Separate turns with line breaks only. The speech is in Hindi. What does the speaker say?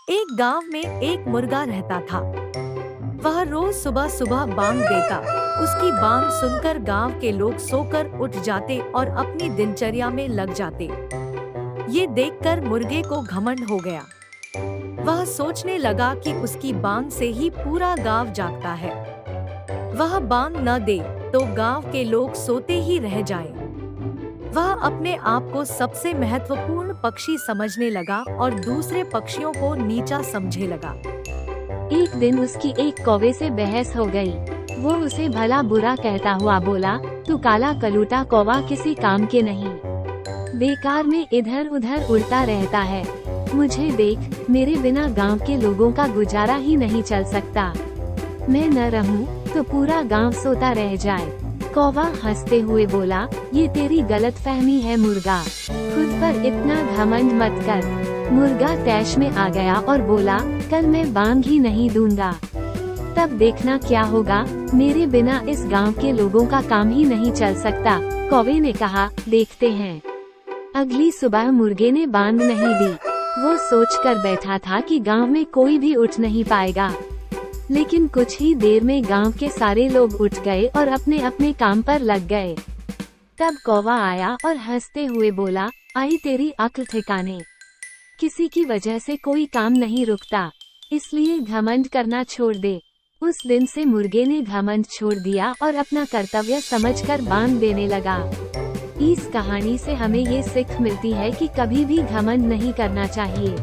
एक गांव में एक मुर्गा रहता था। वह रोज सुबह सुबह बांग देता। उसकी बांग सुनकर गांव के लोग सोकर उठ जाते और अपनी दिनचर्या में लग जाते। ये देखकर मुर्गे को घमंड हो गया। वह सोचने लगा कि उसकी बांग से ही पूरा गांव जागता है। वह बांग न दे तो गांव के लोग सोते ही रह जाएं। वह अपने आप को सबसे महत्वपूर्ण पक्षी समझने लगा और दूसरे पक्षियों को नीचा समझने लगा।
एक दिन उसकी एक कौवे से बहस हो गई। वो उसे भला बुरा कहता हुआ बोला, तू काला कलूटा कौवा किसी काम के नहीं, बेकार में इधर उधर उड़ता रहता है। मुझे देख, मेरे बिना गांव के लोगों का गुजारा ही नहीं चल सकता। मैं न रहूं तो पूरा गांव सोता रह जाए। कौवा हंसते हुए बोला, ये तेरी गलतफहमी है मुर्गा, खुद पर इतना घमंड मत कर। मुर्गा तैश में आ गया और बोला, कल मैं बांग ही नहीं दूंगा, तब देखना क्या होगा। मेरे बिना इस गांव के लोगों का काम ही नहीं चल सकता। कौवे ने कहा, देखते हैं। अगली सुबह मुर्गे ने बांग नहीं दी। वो सोचकर बैठा था कि गांव में कोई भी उठ नहीं पाएगा। लेकिन कुछ ही देर में गांव के सारे लोग उठ गए और अपने अपने काम पर लग गए। तब कौवा आया और हंसते हुए बोला, आई तेरी अक्ल ठिकाने, किसी की वजह से कोई काम नहीं रुकता, इसलिए घमंड करना छोड़ दे। उस दिन से मुर्गे ने घमंड छोड़ दिया और अपना कर्तव्य समझकर बांग देने लगा। इस कहानी से हमें ये सीख मिलती है कि कभी भी घमंड नहीं करना चाहिए।